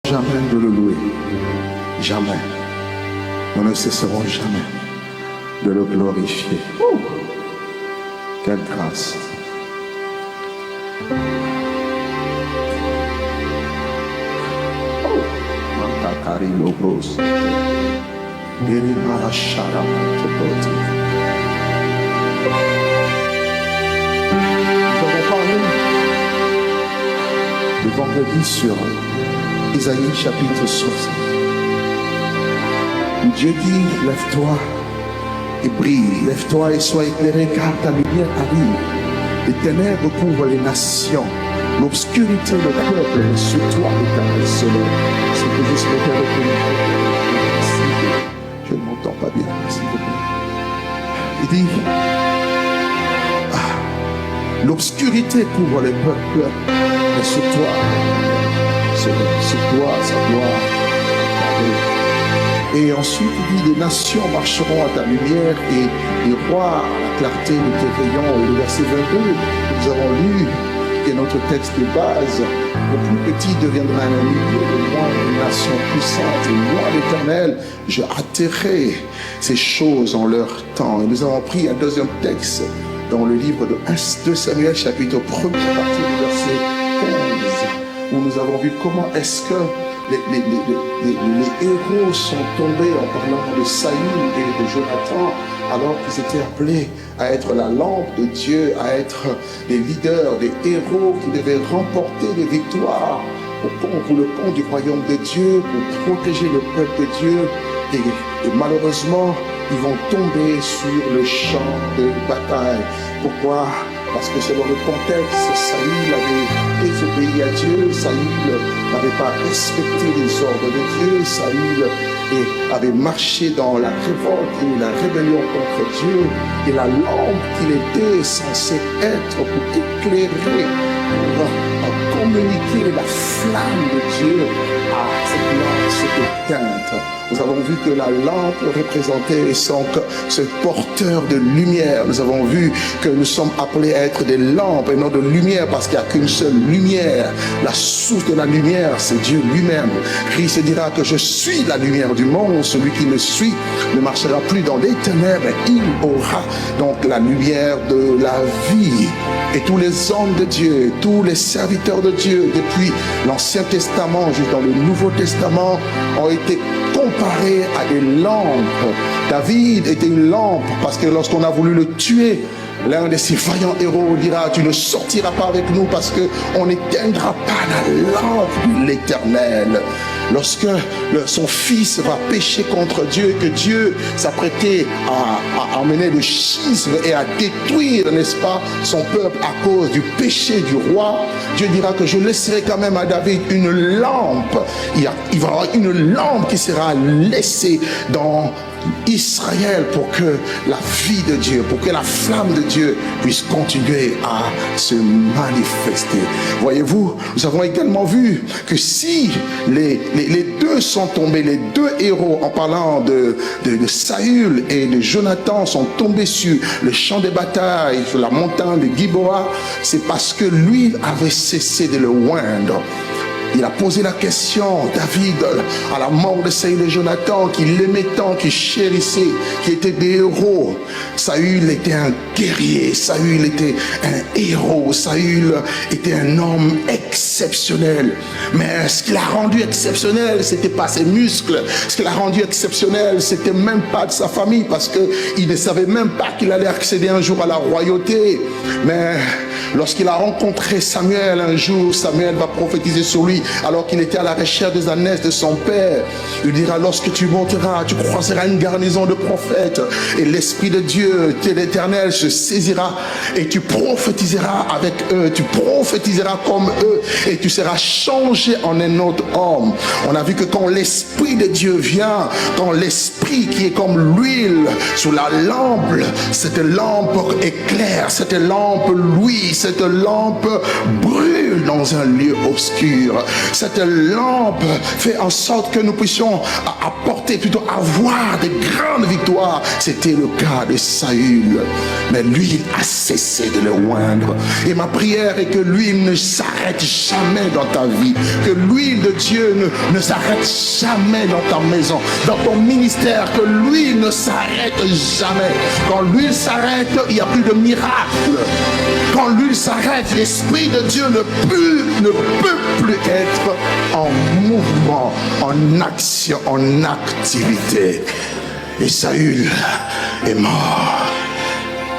jamais de le louer. Jamais. Nous ne cesserons jamais de le glorifier. Oh, quelle grâce. Oh, Mantakari Lobos. Derimarashara Mantoboti. Nous avons parlé le vendredi sur Isaïe chapitre 60. Dieu dit, lève-toi et brille, lève-toi et sois éclairé, car ta lumière arrive. Les ténèbres couvrent les nations, l'obscurité le peuple, et sur toi l'Éternel se lève. C'est que je souhaitais reconnaître. Je ne m'entends pas bien, s'il vous plaît. Il dit, l'obscurité couvre les peuples, mais sur toi, sa gloire. Et ensuite, il dit, les nations marcheront à ta lumière et les rois à la clarté de tes rayons. Et le verset 22, nous avons lu, qui est notre texte de base, le plus petit deviendra un ami, le roi d'une nation puissante. Et moi, l'Éternel, je hâterai ces choses en leur temps. Et nous avons pris un deuxième texte dans le livre de 2 Samuel, chapitre 1er, à partir du verset 15, où nous avons vu comment est-ce que les héros sont tombés en parlant de Saül et de Jonathan, alors qu'ils étaient appelés à être la lampe de Dieu, à être des leaders, des héros qui devaient remporter des victoires pour le compte du royaume de Dieu, pour protéger le peuple de Dieu. Et malheureusement, ils vont tomber sur le champ de bataille. Pourquoi? Parce que selon le contexte, Saül avait désobéi à Dieu, Saül n'avait pas respecté les ordres de Dieu, Saül avait marché dans la révolte et la rébellion contre Dieu, et la lampe qu'il était censé être pour éclairer, pour communiquer la flamme de Dieu à cette lampe s'est éteinte. Nous avons vu que la lampe représentait ce porteur de lumière. Nous avons vu que nous sommes appelés à être des lampes et non de lumière, parce qu'il n'y a qu'une seule lumière. La source de la lumière, c'est Dieu lui-même. Christ dira que je suis la lumière du monde. Celui qui me suit ne marchera plus dans les ténèbres. Il aura donc la lumière de la vie. Et tous les hommes de Dieu, tous les serviteurs de Dieu, depuis l'Ancien Testament jusqu'au Nouveau Testament, ont été comparés à des lampes. David était une lampe parce que lorsqu'on a voulu le tuer, l'un de ces vaillants héros dira, tu ne sortiras pas avec nous parce qu'on n'éteindra pas la lampe de l'Éternel. Lorsque son fils va pécher contre Dieu, que Dieu s'apprêtait à emmener le schisme et à détruire, n'est-ce pas, son peuple à cause du péché du roi, Dieu dira que je laisserai quand même à David une lampe. Il va y avoir une lampe qui sera laissée dans Israël pour que la vie de Dieu, pour que la flamme de Dieu puisse continuer à se manifester. Voyez-vous, nous avons également vu que si les deux sont tombés, les deux héros, en parlant de Saül et de Jonathan, sont tombés sur le champ de bataille, sur la montagne de Giboa, c'est parce que lui avait cessé de le oindre. Il a posé la question, David, à la mort de Saül et Jonathan, qu'il aimait tant, qu'il chérissait, qui étaient des héros. Saül était un guerrier, Saül était un héros, Saül était un homme exceptionnel. Mais ce qui l'a rendu exceptionnel, c'était pas ses muscles. Ce qui l'a rendu exceptionnel, c'était même pas de sa famille, parce qu'il ne savait même pas qu'il allait accéder un jour à la royauté. Mais lorsqu'il a rencontré Samuel un jour, Samuel va prophétiser sur lui, alors qu'il était à la recherche des ânesses de son père. Il dira, lorsque tu monteras, tu croiseras une garnison de prophètes, et l'Esprit de Dieu, l'Éternel, se saisira, et tu prophétiseras avec eux, tu prophétiseras comme eux, et tu seras changé en un autre homme. On a vu que quand l'Esprit de Dieu vient, quand l'Esprit qui est comme l'huile sur la lampe, cette lampe éclaire, cette lampe luit, cette lampe brûle dans un lieu obscur. Cette lampe fait en sorte que nous puissions apporter, plutôt avoir de grandes victoires. C'était le cas de Saül. Mais l'huile a cessé de le oindre. Et ma prière est que l'huile ne s'arrête jamais dans ta vie. Que l'huile de Dieu ne s'arrête jamais dans ta maison, dans ton ministère. Que l'huile ne s'arrête jamais. Quand l'huile s'arrête, il n'y a plus de miracle. Quand l'huile s'arrête, l'Esprit de Dieu ne peut plus être en mouvement, en action, en activité. Et Saül est mort.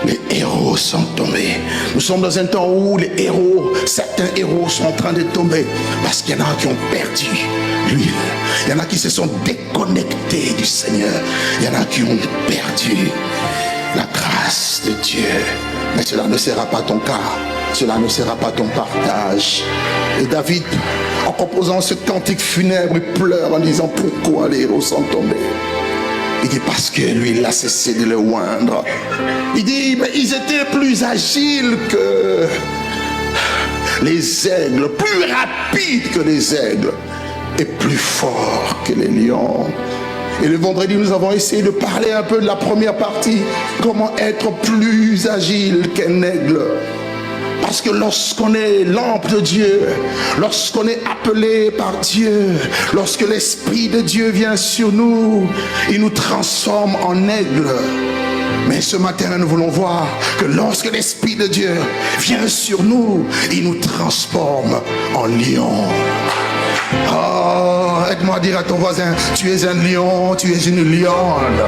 Les héros sont tombés. Nous sommes dans un temps où les héros, certains héros sont en train de tomber parce qu'il y en a qui ont perdu l'huile. Il y en a qui se sont déconnectés du Seigneur. Il y en a qui ont perdu la grâce de Dieu. Mais cela ne sera pas ton cas. Cela ne sera pas ton partage. Et David, en composant ce cantique funèbre, il pleure en disant: pourquoi les héros sont tombés? Il dit: parce que lui, il a cessé de le oindre. Il dit: mais ils étaient plus agiles que les aigles, plus rapides que les aigles, et plus forts que les lions. Et le vendredi, nous avons essayé de parler un peu de la première partie. Comment être plus agile qu'un aigle. Parce que lorsqu'on est lampe de Dieu, lorsqu'on est appelé par Dieu, lorsque l'Esprit de Dieu vient sur nous, il nous transforme en aigle. Mais ce matin, nous voulons voir que lorsque l'Esprit de Dieu vient sur nous, il nous transforme en lion. Oh, aide-moi à dire à ton voisin: tu es un lion, tu es une lionne.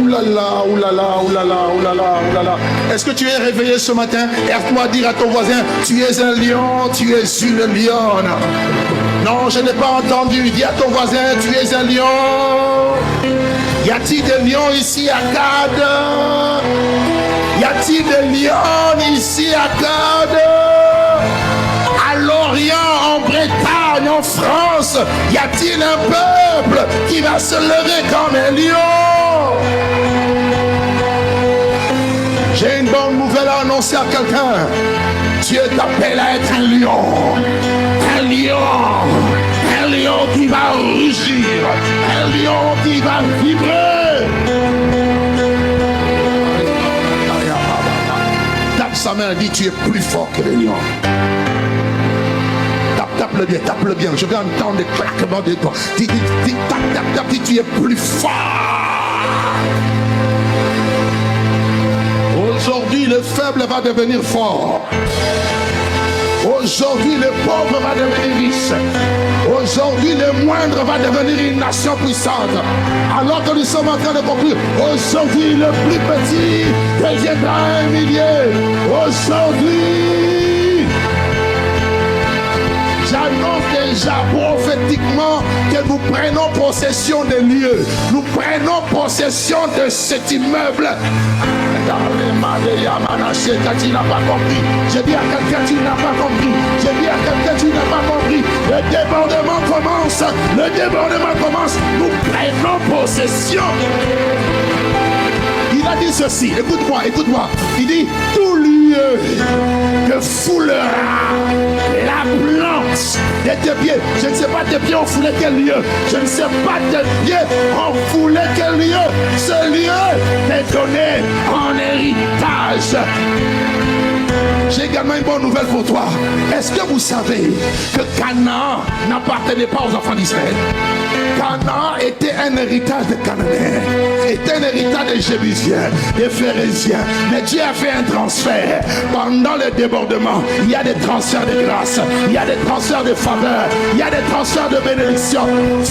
Oulala, oulala, oulala, oulala, oulala. Est-ce que tu es réveillé ce matin? Aide-moi à dire à ton voisin: tu es un lion, tu es une lionne. Non, je n'ai pas entendu. Dis à ton voisin: tu es un lion. Y a-t-il des lions ici à Gade? Y a-t-il des lions ici à Gade? À Lorient, en Bretagne, en France, y a-t-il un peuple qui va se lever comme un lion? J'ai une bonne nouvelle à annoncer à quelqu'un. Dieu t'appelle à être un lion. Un lion. Un lion qui va rugir. Un lion qui va vibrer. Tape sa main et dit: tu es plus fort que les lions. Tape-le bien, tape-le bien. Je veux entendre des claquements de doigts. Dis, tape, dis: tu es plus fort. Aujourd'hui, le faible va devenir fort. Aujourd'hui, le pauvre va devenir riche. Aujourd'hui, le moindre va devenir une nation puissante. Alors que nous sommes en train de conclure, aujourd'hui, le plus petit deviendra un millier. Aujourd'hui, j'annonce déjà prophétiquement que nous prenons possession des lieux. Nous prenons possession de cet immeuble. Tu n'as pas compris. J'ai dit à quelqu'un: tu n'as pas compris. J'ai dit à quelqu'un: tu n'as pas compris. Le débordement commence. Le débordement commence. Nous prenons possession. Il a dit ceci. Écoute-moi, écoute-moi. Il dit: tout lieu que foulera la plante de tes pieds. Je ne sais pas tes pieds ont foulé quel lieu. Je ne sais pas tes pieds ont foulé quel lieu. Ce lieu t'est donné en héritage. J'ai également une bonne nouvelle pour toi. Est-ce que vous savez que Canaan n'appartenait pas aux enfants d'Israël? Canaan était un héritage de Cananéens, était un héritage des Jébusiens, des Phérésiens. Mais Dieu a fait un transfert. Pendant le débordement, il y a des transferts de grâce, il y a des transferts de faveur, il y a des transferts de bénédiction.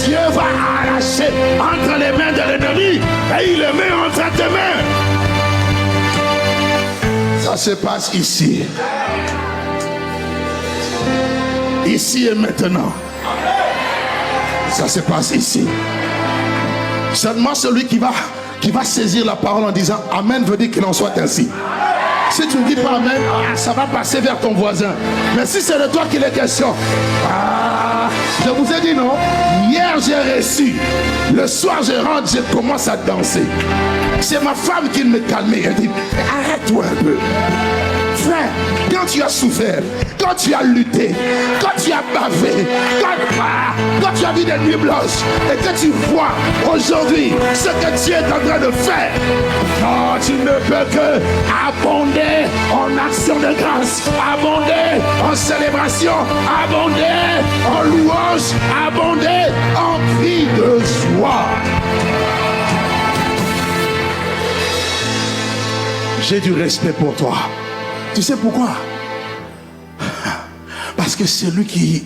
Dieu va arracher entre les mains de l'ennemi et il le met entre tes mains. Ça se passe ici. Ici et maintenant. Ça se passe ici. Seulement celui qui va saisir la parole en disant Amen veut dire qu'il en soit ainsi. Si tu ne dis pas Amen, ça va passer vers ton voisin. Mais si c'est de toi qu'il est question, je vous ai dit non. Hier j'ai reçu. Le soir je rentre, je commence à danser. C'est ma femme qui me calmait. Elle dit arrête-toi un peu. frère, quand tu as souffert, quand tu as lutté, quand tu as bavé, quand tu as vu des nuits blanches et que tu vois aujourd'hui ce que Dieu est en train de faire, oh, tu ne peux que abonder en action de grâce, abonder en célébration, abonder en louange, abonder en cri de joie. J'ai du respect pour toi. Tu sais pourquoi? Parce que celui qui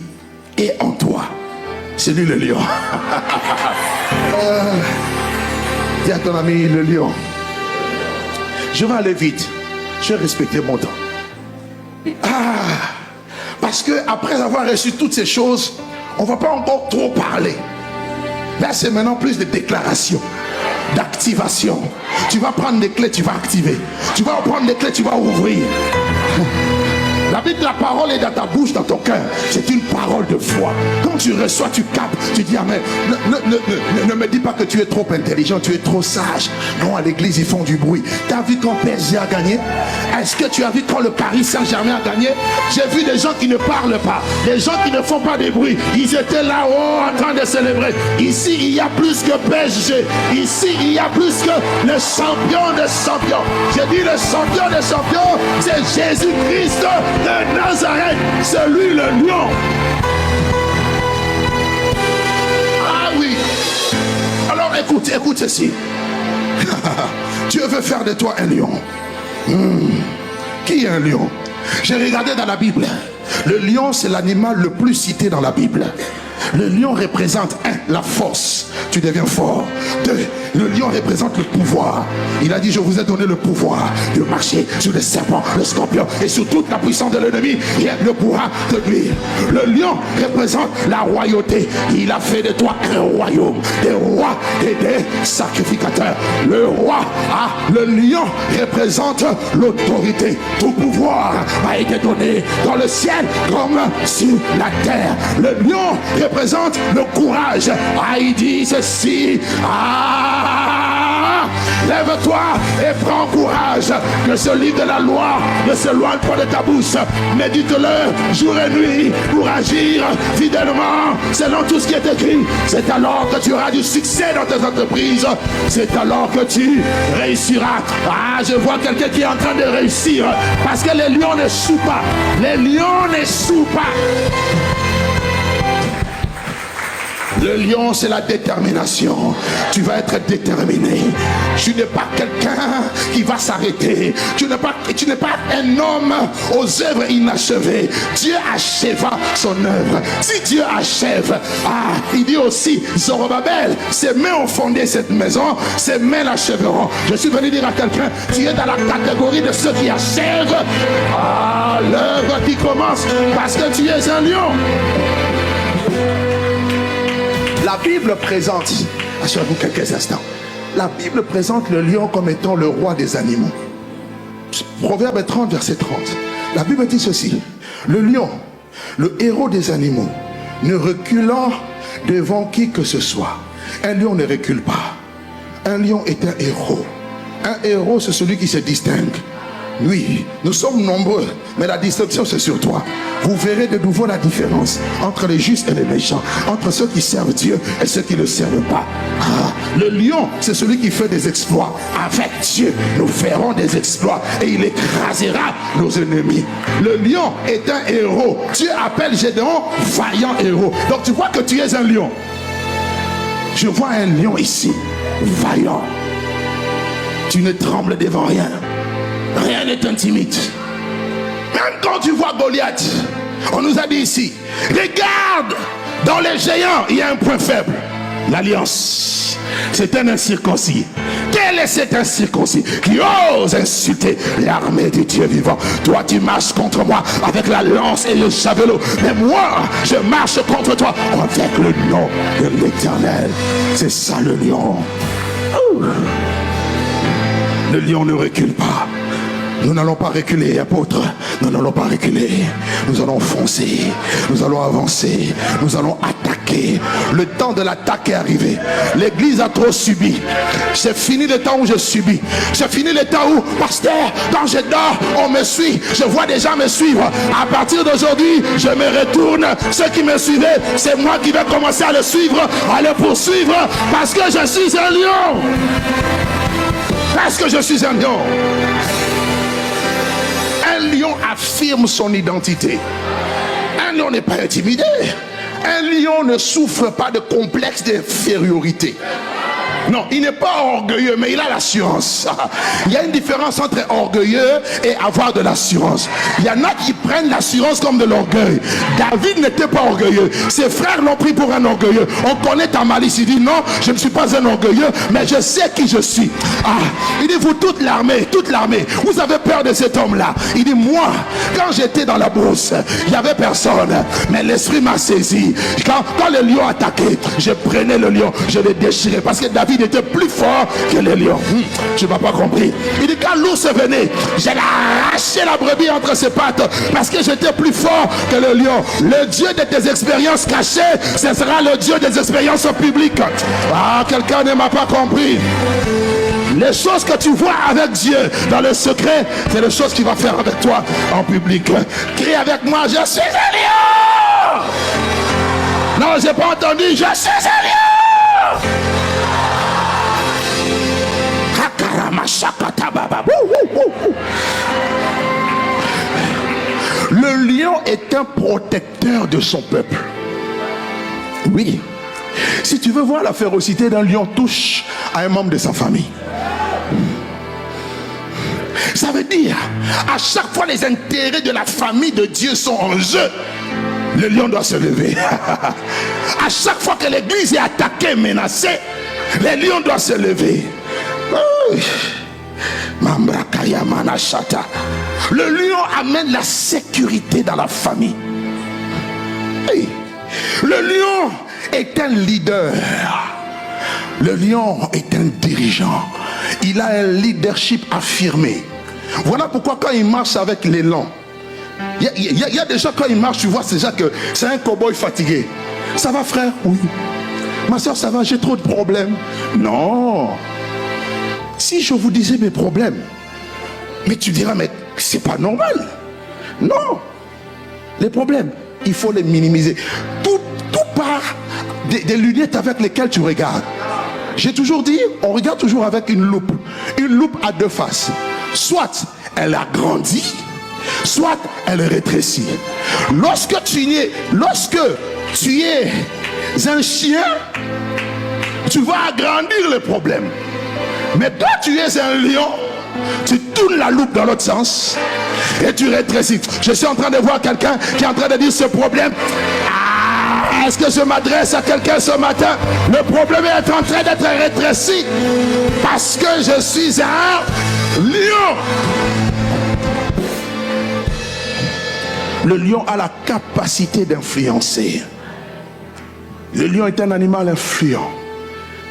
est en toi, c'est lui le lion. Dis à ton ami le lion. Je vais aller vite. Je vais respecter mon temps. Parce que après avoir reçu toutes ces choses, on ne va pas encore trop parler. Là, c'est maintenant plus de déclarations, d'activation. Tu vas prendre des clés, tu vas activer. Tu vas prendre des clés, tu vas ouvrir. La Bible, la parole est dans ta bouche, dans ton cœur. C'est une parole de foi. Quand tu reçois, tu captes. Tu dis amen. Ne me dis pas que tu es trop intelligent, tu es trop sage. Non, à l'église, ils font du bruit. Tu as vu quand PSG a gagné? Est-ce que tu as vu quand le Paris Saint-Germain a gagné? J'ai vu des gens qui ne parlent pas, des gens qui ne font pas de bruit. Ils étaient là-haut en train de célébrer. Ici, il y a plus que PSG. Ici, il y a plus que le champion des champions. J'ai dit le champion des champions, c'est Jésus-Christ de Nazareth, celui le lion. Ah oui. Alors écoute ceci. Dieu veut faire de toi un lion. Qui est un lion? J'ai regardé dans la Bible. Le lion, c'est l'animal le plus cité dans la Bible. Le lion représente 1, la force. Tu deviens fort. 2, le lion représente le pouvoir. Il a dit, je vous ai donné le pouvoir de marcher sur les serpents, le scorpion et sur toute la puissance de l'ennemi. Rien ne pourra te nuire. Le lion représente la royauté. Il a fait de toi un royaume, des rois et des sacrificateurs. Le roi, le lion représente l'autorité. Tout pouvoir a été donné dans le ciel comme sur la terre. Le lion représente le courage. Il dit ceci. Lève-toi et prends courage. Que ce livre de la loi ne s'éloigne pas de ta bouche. Médite-le jour et nuit pour agir fidèlement selon tout ce qui est écrit. C'est alors que tu auras du succès dans tes entreprises. C'est alors que tu réussiras. Je vois quelqu'un qui est en train de réussir. Parce que les lions n'échouent pas. Les lions n'échouent pas. Le lion, c'est la détermination. Tu vas être déterminé. Tu n'es pas quelqu'un qui va s'arrêter. Tu n'es pas un homme aux œuvres inachevées. Dieu achèvera son œuvre. Si Dieu achève, il dit aussi, Zorobabel, ses mains ont fondé cette maison, ses mains l'achèveront. Je suis venu dire à quelqu'un, tu es dans la catégorie de ceux qui achèvent l'œuvre qui commence, parce que tu es un lion. La Bible présente, assurez-vous quelques instants, la Bible présente le lion comme étant le roi des animaux. Proverbe 30, verset 30. La Bible dit ceci, le lion, le héros des animaux, ne reculant devant qui que ce soit. Un lion ne recule pas. Un lion est un héros. Un héros, c'est celui qui se distingue. Oui, nous sommes nombreux, mais la distinction c'est sur toi. Vous verrez de nouveau la différence entre les justes et les méchants, entre ceux qui servent Dieu et ceux qui ne le servent pas. Le lion, c'est celui qui fait des exploits. Avec Dieu, nous ferons des exploits et il écrasera nos ennemis. Le lion est un héros. Dieu appelle Gédéon vaillant héros. Donc tu vois que tu es un lion. Je vois un lion ici, vaillant. Tu ne trembles devant rien. Rien n'est intimide. Même quand tu vois Goliath, on nous a dit ici, regarde, dans les géants, il y a un point faible. L'alliance. C'est un incirconcis. Quel est cet incirconcis qui ose insulter l'armée du Dieu vivant? Toi, tu marches contre moi avec la lance et le javelot. Mais moi, je marche contre toi avec le nom de l'Éternel. C'est ça le lion. Le lion ne recule pas. Nous n'allons pas reculer, apôtre. Nous n'allons pas reculer. Nous allons foncer. Nous allons avancer. Nous allons attaquer. attaqué. Le temps de l'attaque est arrivé. L'église a trop subi. C'est fini le temps où je subis. C'est fini le temps où, pasteur, quand je dors, on me suit. Je vois des gens me suivre. À partir d'aujourd'hui, je me retourne. Ceux qui me suivaient, c'est moi qui vais commencer à le suivre, à le poursuivre, parce que je suis un lion. Parce que je suis un lion. Un lion affirme son identité. Un lion n'est pas intimidé. Un lion ne souffre pas de complexe d'infériorité. Non, il n'est pas orgueilleux, mais il a l'assurance. Il y a une différence entre orgueilleux et avoir de l'assurance. Il y en a qui prennent l'assurance comme de l'orgueil. David n'était pas orgueilleux. Ses frères l'ont pris pour un orgueilleux. On connaît ta malice. Il dit non, je ne suis pas un orgueilleux, mais je sais qui je suis. Il dit vous toute l'armée, vous avez peur de cet homme-là. Il dit moi, quand j'étais dans la brousse, il n'y avait personne, mais l'esprit m'a saisi. Quand le lion attaquait, je prenais le lion, je le déchirais, parce que David était plus fort que les lions. Tu m'as pas compris. Il dit quand l'ours venait, j'ai arraché la brebis entre ses pattes parce que j'étais plus fort que le lion. Le Dieu de tes expériences cachées, ce sera le Dieu des expériences publiques. Quelqu'un ne m'a pas compris. Les choses que tu vois avec Dieu dans le secret, c'est les choses qu'il va faire avec toi en public. Crie avec moi, je suis un lion. Non, j'ai pas entendu, je suis un lion. Le lion est un protecteur de son peuple. Oui. Si tu veux voir la férocité d'un lion, touche à un membre de sa famille. Ça veut dire, à chaque fois les intérêts de la famille de Dieu sont en jeu, le lion doit se lever. À chaque fois que l'église est attaquée, menacée, le lion doit se lever. Le lion amène la sécurité dans la famille. Le lion est un leader. Le lion est un dirigeant. Il a un leadership affirmé. Voilà pourquoi quand il marche avec l'élan, il y a des gens, quand ils marchent, tu vois déjà que c'est un cow-boy fatigué. Ça va frère? Oui. Ma soeur, ça va, j'ai trop de problèmes. Non. Si je vous disais mes problèmes, mais tu diras, mais c'est pas normal. Non. Les problèmes, il faut les minimiser. Tout part des lunettes avec lesquelles tu regardes. J'ai toujours dit, on regarde toujours avec une loupe. Une loupe à deux faces. Soit elle a grandi, soit elle rétrécit. Lorsque tu es un chien, tu vas agrandir le problème. Mais toi, tu es un lion, tu tournes la loupe dans l'autre sens et tu rétrécis. Je suis en train de voir quelqu'un qui est en train de dire ce problème. Est-ce que je m'adresse à quelqu'un ce matin? Le problème est en train d'être rétréci parce que je suis un lion. Le lion a la capacité d'influencer. Le lion est un animal influent.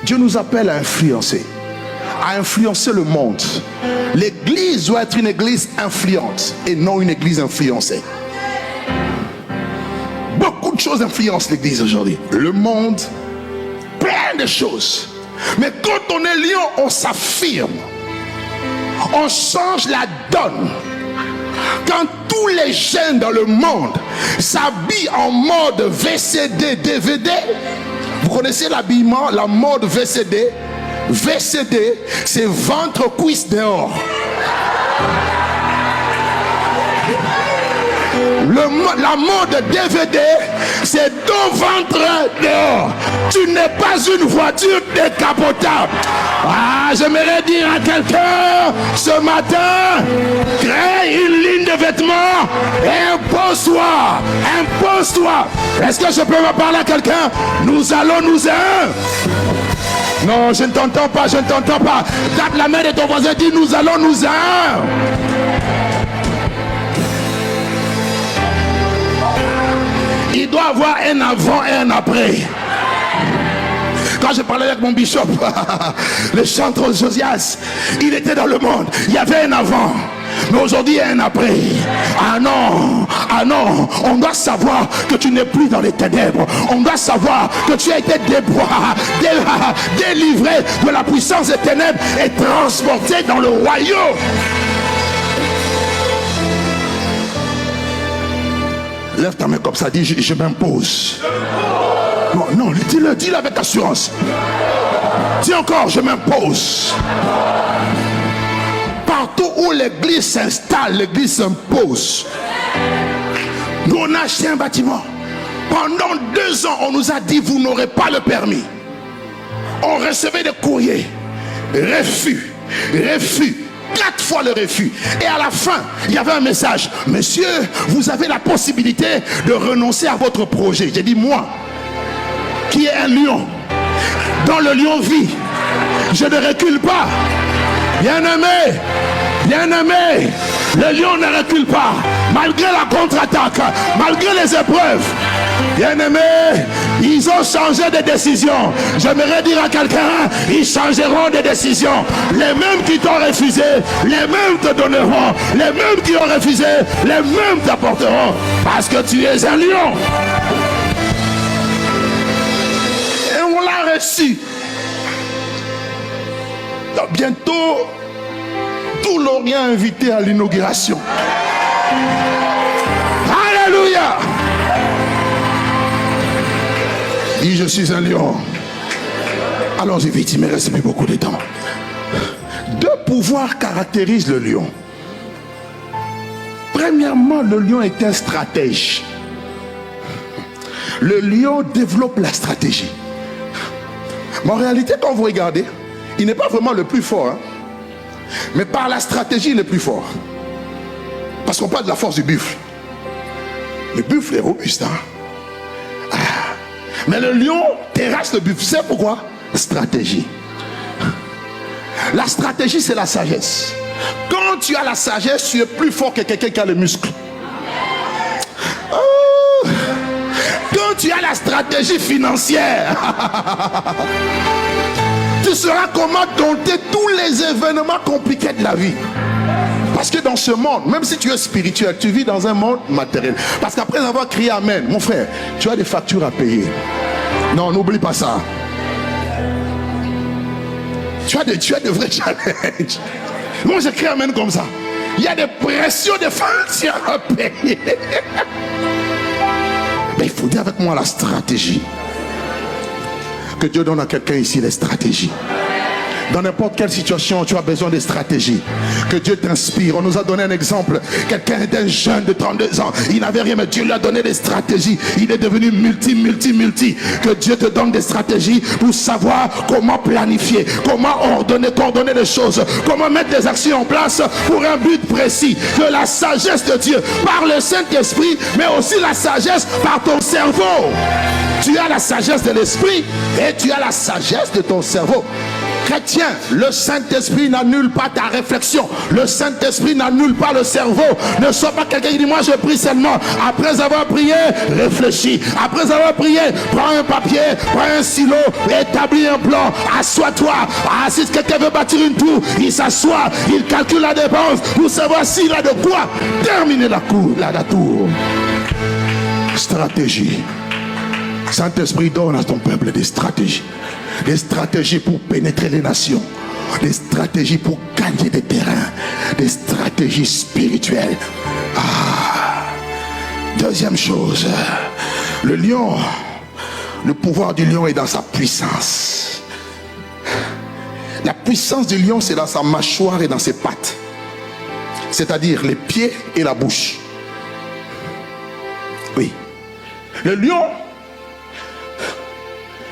Dieu nous appelle à influencer le monde. L'église doit être une église influente et non une église influencée. Beaucoup de choses influencent l'église aujourd'hui. Le monde, plein de choses. Mais quand on est lion, on s'affirme. On change la donne. Quand tous les jeunes dans le monde s'habillent en mode VCD, DVD, vous connaissez l'habillement, la mode VCD? VCD, c'est ventre, cuisse dehors. La mode DVD, c'est ton ventre dehors. Tu n'es pas une voiture décapotable. J'aimerais dire à quelqu'un ce matin, crée une ligne de vêtements et impose-toi. Est-ce que je peux me parler à quelqu'un? Nous allons nous Non, je ne t'entends pas. Tape la main de ton voisin, dis nous allons nous Il doit avoir un avant et un après. Quand je parlais avec mon bishop, le chantre Josias, il était dans le monde. Il y avait un avant. Mais aujourd'hui, il y a un après. Ah non, on doit savoir que tu n'es plus dans les ténèbres. On doit savoir que tu as été délivré de la puissance des ténèbres et transporté dans le royaume. Lève ta main comme ça, dis je m'impose. Non, dis-le avec assurance. Dis encore, je m'impose. Partout où l'église s'installe, l'église s'impose. Nous, on a acheté un bâtiment. Pendant 2 ans, on nous a dit, vous n'aurez pas le permis. On recevait des courriers. Refus. 4 fois le refus. Et à la fin, il y avait un message. Monsieur, vous avez la possibilité de renoncer à votre projet. J'ai dit, moi, qui est un lion, dans le lion vit, je ne recule pas. Bien-aimé, le lion ne recule pas, malgré la contre-attaque, malgré les épreuves. Bien-aimé, ils ont changé de décision. J'aimerais dire à quelqu'un, ils changeront de décision. Les mêmes qui t'ont refusé, les mêmes te donneront. Les mêmes qui ont refusé, les mêmes t'apporteront. Parce que tu es un lion. Et on l'a reçu. Donc bientôt, tout l'Orient invité à l'inauguration. Alléluia. Dis, je suis un lion. Allons-y vite, il me reste plus beaucoup de temps. 2 pouvoirs caractérisent le lion. Premièrement, le lion est un stratège. Le lion développe la stratégie. Mais en réalité, quand vous regardez, il n'est pas vraiment le plus fort, hein? Mais par la stratégie, il est plus fort. Parce qu'on parle de la force du buffle. Le buffle est robuste, hein? Mais le lion terrasse le buffle. C'est pourquoi? Stratégie. La stratégie, c'est la sagesse. Quand tu as la sagesse, tu es plus fort que quelqu'un qui a le muscle. Oh. Quand tu as la stratégie financière, tu sauras comment dompter tous les événements compliqués de la vie. Parce que dans ce monde, même si tu es spirituel, tu vis dans un monde matériel. Parce qu'après avoir crié Amen, mon frère, tu as des factures à payer. Non, n'oublie pas ça. Tu as de vrais challenges. Moi, j'écris Amen comme ça. Il y a des pressions, des factures à payer. Mais il faut dire avec moi la stratégie. Que Dieu donne à quelqu'un ici les stratégies. Dans n'importe quelle situation, tu as besoin de stratégie. Que Dieu t'inspire. On nous a donné un exemple. Quelqu'un était jeune de 32 ans. Il n'avait rien, mais Dieu lui a donné des stratégies. Il est devenu multi. Que Dieu te donne des stratégies pour savoir comment planifier, comment coordonner les choses, comment mettre des actions en place pour un but précis. Que la sagesse de Dieu, par le Saint-Esprit, mais aussi la sagesse par ton cerveau. Tu as la sagesse de l'esprit et tu as la sagesse de ton cerveau. Chrétien, le Saint-Esprit n'annule pas ta réflexion. Le Saint-Esprit n'annule pas le cerveau. Ne sois pas quelqu'un qui dit moi je prie seulement. Après avoir prié, réfléchis. Après avoir prié, prends un papier, prends un stylo, établis un plan, assois-toi. Si quelqu'un veut bâtir une tour, il s'assoit, il calcule la dépense pour savoir s'il a de quoi terminer la tour. Stratégie. Saint-Esprit donne à ton peuple des stratégies. Des stratégies pour pénétrer les nations. Des stratégies pour gagner des terrains. Des stratégies spirituelles. Deuxième chose. Le lion, le pouvoir du lion est dans sa puissance. La puissance du lion, c'est dans sa mâchoire et dans ses pattes. C'est-à-dire les pieds et la bouche. Oui. Le lion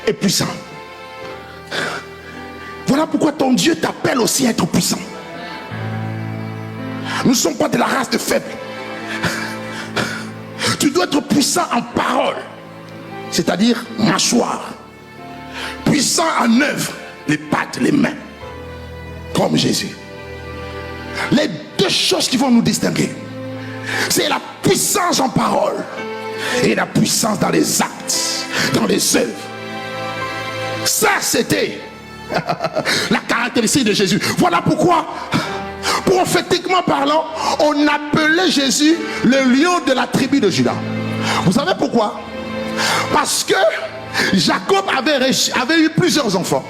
est puissant. Voilà pourquoi ton Dieu t'appelle aussi à être puissant. Nous ne sommes pas de la race de faibles. Tu dois être puissant en parole, c'est-à-dire mâchoire. Puissant en œuvre, les pattes, les mains, comme Jésus. Les 2 choses qui vont nous distinguer, c'est la puissance en parole et la puissance dans les actes, dans les œuvres. Ça, c'était la caractéristique de Jésus. Voilà pourquoi Prophétiquement parlant, on appelait Jésus le lion de la tribu de Juda. Vous savez pourquoi? Parce que Jacob avait eu plusieurs enfants.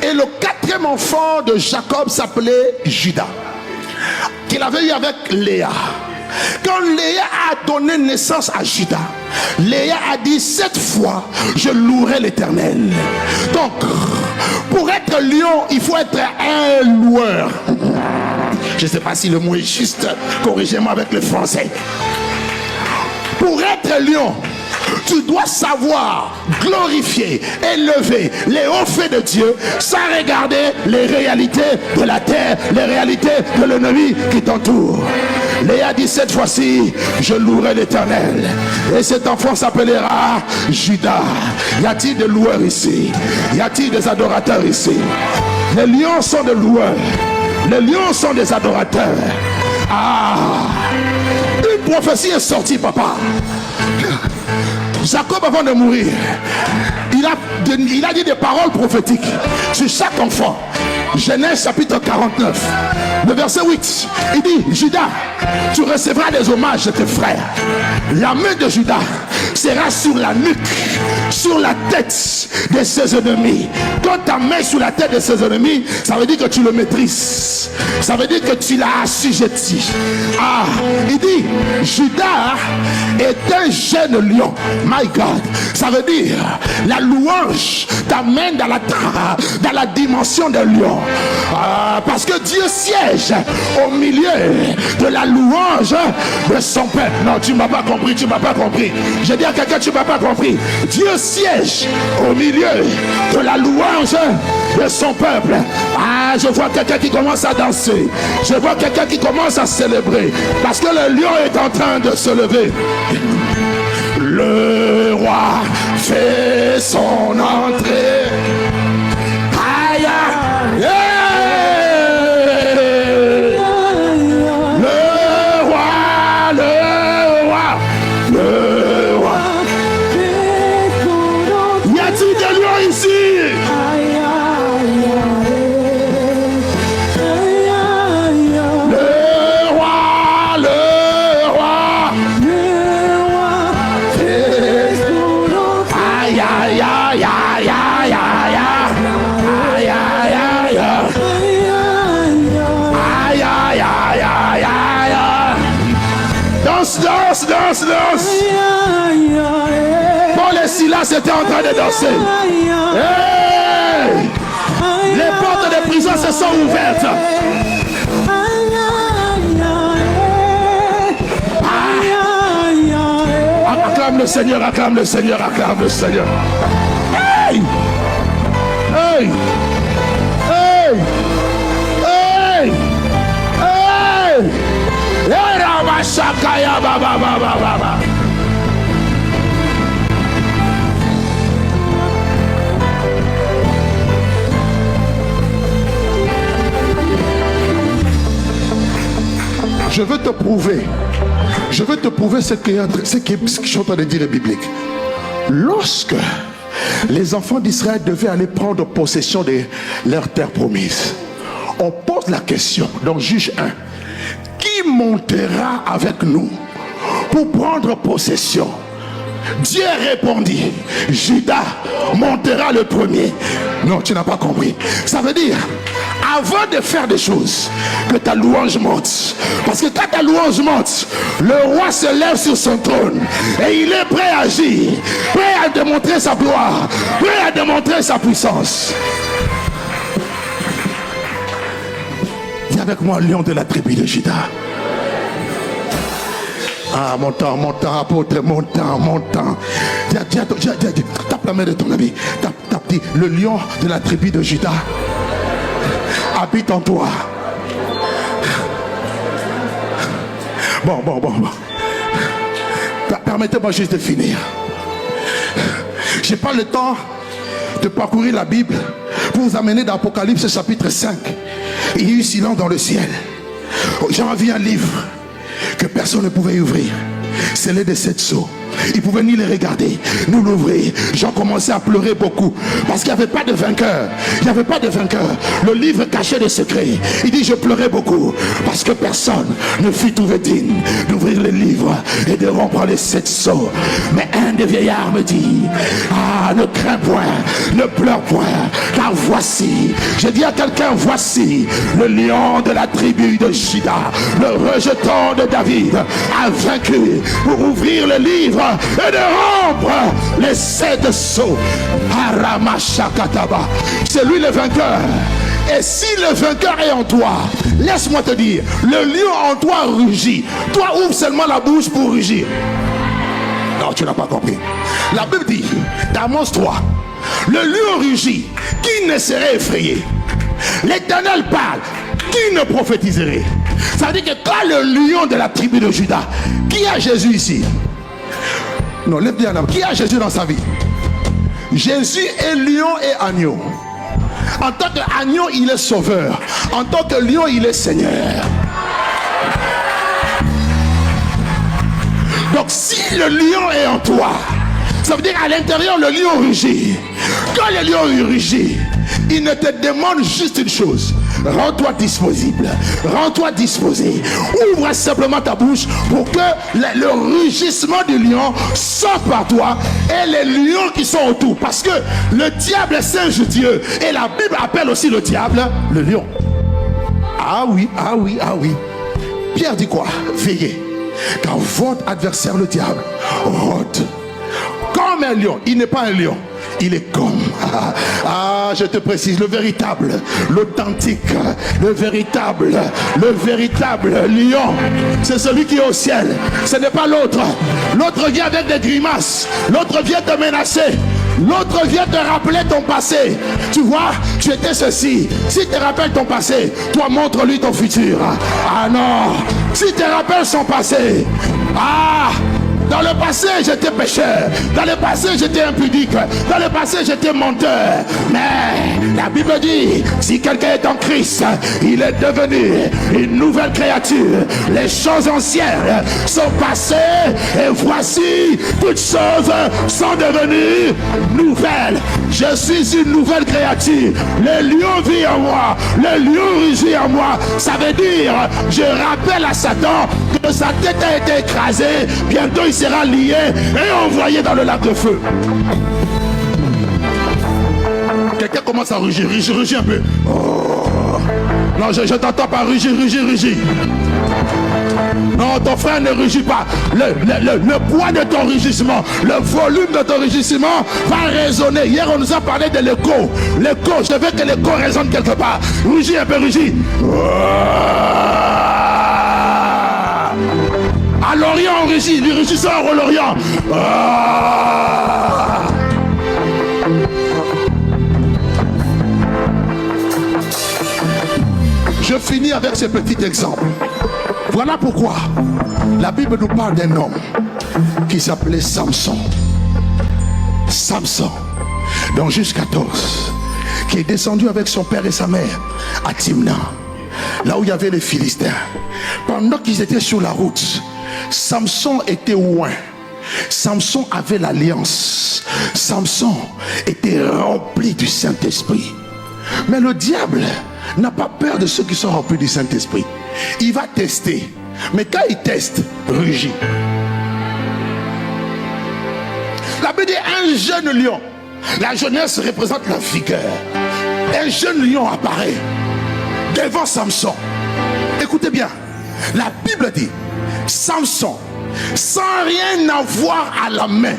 Et le quatrième enfant de Jacob s'appelait Juda, qu'il avait eu avec Léa. Quand Léa a donné naissance à Juda, Léa a dit: cette fois je louerai l'Éternel. Donc pour être lion, il faut être un loueur. Je ne sais pas si le mot est juste, corrigez-moi avec le français. Pour être lion, tu dois savoir glorifier, élever les hauts faits de Dieu sans regarder les réalités de la terre, les réalités de l'ennemi qui t'entoure. Léa dit: cette fois-ci, je louerai l'Éternel. Et cet enfant s'appellera Juda. Y a-t-il des loueurs ici? Y a-t-il des adorateurs ici? Les lions sont des loueurs. Les lions sont des adorateurs. Ah! Une prophétie est sortie, papa. Jacob, avant de mourir, il a dit des paroles prophétiques sur chaque enfant. Genèse chapitre 49, le verset 8, il dit: Judas, tu recevras des hommages de tes frères. La main de Judas sera sur la nuque, sur la tête de ses ennemis. Quand ta main sur la tête de ses ennemis, ça veut dire que tu le maîtrises. Ça veut dire que tu l'as assujetti. Ah, il dit: Judas est un jeune lion. My God, ça veut dire la louange t'amène dans la dimension d'un lion. Parce que Dieu siège au milieu de la louange de son peuple. Non, tu ne m'as pas compris, tu ne m'as pas compris. Je dis à quelqu'un: tu ne m'as pas compris. Dieu siège au milieu de la louange de son peuple. Ah, je vois quelqu'un qui commence à danser. Je vois quelqu'un qui commence à célébrer. Parce que le lion est en train de se lever. Le roi fait son entrée. Aïe, aïe. Danse. Paul et Silas étaient en train de danser. Hey! Les portes de prison se sont ouvertes. Acclame le Seigneur, acclame le Seigneur, acclame le Seigneur. Hey! Hey! Hey! Hey! Hey! Je veux te prouver ce que je suis en train de dire est biblique. Lorsque les enfants d'Israël devaient aller prendre possession de leur terre promise, on pose la question dans Juge 1: qui montera avec nous pour prendre possession? Dieu répondit: Judas montera le premier. Non, tu n'as pas compris. Ça veut dire, avant de faire des choses, que ta louange monte. Parce que quand ta louange monte, le roi se lève sur son trône et il est prêt à agir, prêt à démontrer sa gloire, prêt à démontrer sa puissance. Viens avec moi, lion de la tribu de Juda. Ah, mon temps, apôtre, mon temps. Tape la main de ton ami. Tape, dis: le lion de la tribu de Juda habite en toi. Bon. Permettez-moi juste de finir. Je n'ai pas le temps de parcourir la Bible pour vous amener dans Apocalypse chapitre 5. Il y a eu silence dans le ciel. J'ai envie un livre que personne ne pouvait ouvrir. C'est le de 7 sceaux. Ils ne pouvaient ni les regarder, ni l'ouvrir. J'ai commencé à pleurer beaucoup parce qu'il n'y avait pas de vainqueur. Il n'y avait pas de vainqueur. Le livre cachait des secrets. Il dit, je pleurais beaucoup parce que personne ne fut trouvé digne d'ouvrir le livre et de rompre les 7 sceaux. Mais un des vieillards me dit, ah, ne crains point, ne pleure point, car voici, je dis à quelqu'un, voici le lion de la tribu de Juda, le rejeton de David, a vaincu pour ouvrir le livre et de rompre les 7 sceaux. Aramashakataba, c'est lui le vainqueur. Et si le vainqueur est en toi, laisse-moi te dire, le lion en toi rugit. Toi, ouvre seulement la bouche pour rugir. Non, tu n'as pas compris. La Bible dit, dans Amos 3, le lion rugit, qui ne serait effrayé? L'Éternel parle, qui ne prophétiserait? Ça veut dire que quand le lion de la tribu de Juda, qui a Jésus ici? Non, lève bien la main. Qui a Jésus dans sa vie? Jésus est lion et agneau. En tant qu'agneau, il est sauveur. En tant que lion, il est Seigneur. Donc si le lion est en toi, ça veut dire qu'à l'intérieur, le lion rugit. Quand le lion rugit, il ne te demande juste une chose. Rends-toi disponible. Rends-toi disposé. Ouvre simplement ta bouche pour que le rugissement du lion sorte par toi et les lions qui sont autour. Parce que le diable singe Dieu. Et la Bible appelle aussi le diable le lion. Ah oui, ah oui, ah oui. Pierre dit quoi? Veillez. Car votre adversaire le diable rôde comme un lion. Il n'est pas un lion. Il est comme, je te précise, le véritable, l'authentique, le véritable lion, c'est celui qui est au ciel. Ce n'est pas l'autre. L'autre vient avec des grimaces. L'autre vient te menacer. L'autre vient te rappeler ton passé. Tu vois, tu étais ceci. Si te rappelle ton passé, toi montre-lui ton futur. Ah non. Si te rappelle son passé, dans le passé, j'étais pécheur. Dans le passé, j'étais impudique. Dans le passé, j'étais menteur. Mais la Bible dit, si quelqu'un est en Christ, il est devenu une nouvelle créature. Les choses anciennes sont passées et voici, toutes choses sont devenues nouvelles. Je suis une nouvelle créature. Le lion vit en moi. Le lion rugit en moi. Ça veut dire, je rappelle à Satan que sa tête a été écrasée. Bientôt, il sera lié et envoyé dans le lac de feu. Quelqu'un commence à rugir, rugis un peu. Oh. Non, je t'entends pas rugir. Non, ton frère ne rugit pas. Le poids de ton rugissement, le volume de ton rugissement va résonner. Hier, on nous a parlé de l'écho. L'écho, je veux que l'écho résonne quelque part. Rugis un peu, rugis. Oh. À l'Orient, on rugit. Les rugisseurs au l'Orient. Je finis avec ce petit exemple. Voilà pourquoi la Bible nous parle d'un homme qui s'appelait Samson. Samson, dans Juge 14, qui est descendu avec son père et sa mère à Timna, là où il y avait les Philistins. Pendant qu'ils étaient sur la route, Samson était loin. Samson avait l'alliance. Samson était rempli du Saint-Esprit. Mais le diable n'a pas peur de ceux qui sont remplis du Saint-Esprit. Il va tester. Mais quand il teste, rugit. La Bible dit un jeune lion. La jeunesse représente la vigueur. Un jeune lion apparaît devant Samson. Écoutez bien. La Bible dit Samson, sans rien avoir à la main,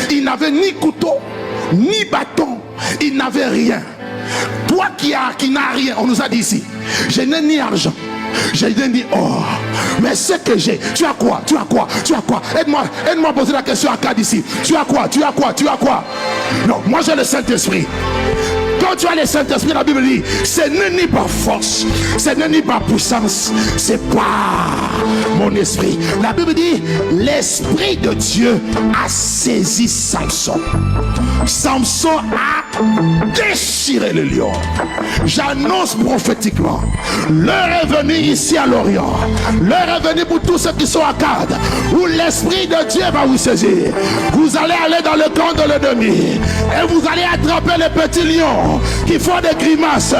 il n'avait ni couteau, ni bâton, il n'avait rien. Toi qui n'as rien, on nous a dit ici, je n'ai ni argent, je n'ai ni or, mais ce que j'ai, tu as quoi? Aide-moi à poser la question à Cad ici. Tu as quoi? Non, moi j'ai le Saint-Esprit. Quand tu as le Saint-Esprit, la Bible dit, ce n'est ni par force, ce n'est ni par puissance, c'est par mon esprit. La Bible dit, l'Esprit de Dieu a saisi Samson. Samson a déchiré le lion. J'annonce prophétiquement, l'heure est venue ici à Lorient, l'heure est venue pour tous ceux qui sont à Cade, où l'Esprit de Dieu va vous saisir. Vous allez aller dans le camp de l'ennemi et vous allez attraper les petits lions qui font des grimaces.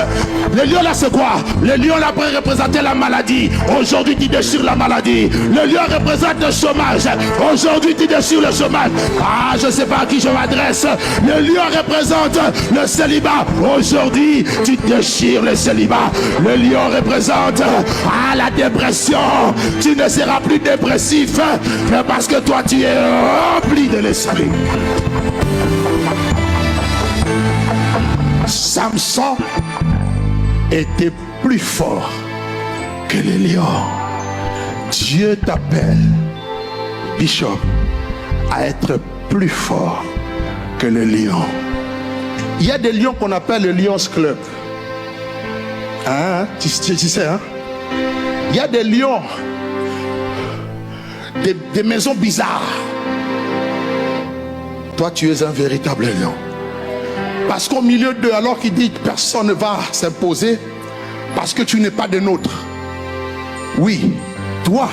Le lion là c'est quoi? Le lion là pourrait représenter la maladie. Aujourd'hui tu déchires la maladie. Le lion représente le chômage. Aujourd'hui tu déchires le chômage. Ah, je ne sais pas à qui je m'adresse. Le lion représente le célibat. Aujourd'hui tu déchires le célibat. Le lion représente la dépression. Tu ne seras plus dépressif, mais parce que toi tu es rempli de l'esprit. Samson était plus fort que les lions. Dieu t'appelle, Bishop, à être plus fort que les lions. Il y a des lions qu'on appelle le Lions Club. Hein? Tu sais, hein? Il y a des lions, des maisons bizarres. Toi, tu es un véritable lion. Parce qu'au milieu d'eux, alors qu'il dit personne ne va s'imposer, parce que tu n'es pas des nôtres. Oui, toi,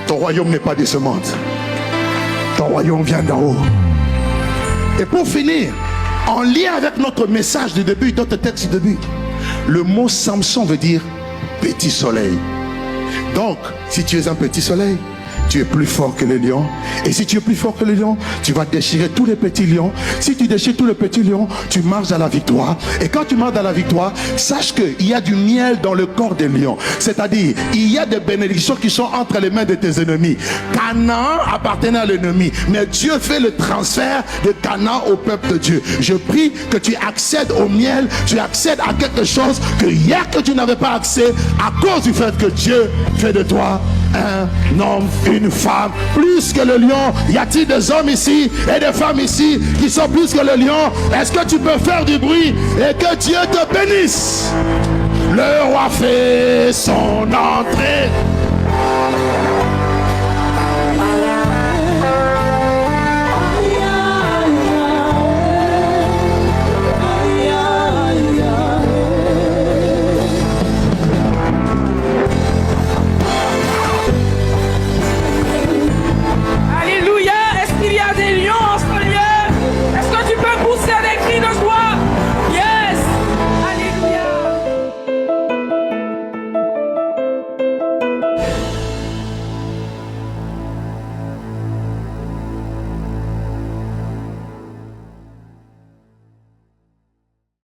ton royaume n'est pas de ce monde. Ton royaume vient d'en haut. Et pour finir, en lien avec notre message du début, notre texte du début, le mot Samson veut dire petit soleil. Donc, si tu es un petit soleil, tu es plus fort que les lions. Et si tu es plus fort que les lions, tu vas déchirer tous les petits lions. Si tu déchires tous les petits lions, tu marches à la victoire. Et quand tu marches à la victoire, sache qu'il y a du miel dans le corps des lions. C'est-à-dire, il y a des bénédictions qui sont entre les mains de tes ennemis. Canaan appartenait à l'ennemi, mais Dieu fait le transfert de Canaan au peuple de Dieu. Je prie que tu accèdes au miel, tu accèdes à quelque chose que hier que tu n'avais pas accès à cause du fait que Dieu fait de toi un homme, une femme, plus que le lion. Y a-t-il des hommes ici et des femmes ici qui sont plus que le lion? Est-ce que tu peux faire du bruit et que Dieu te bénisse? Le roi fait son entrée.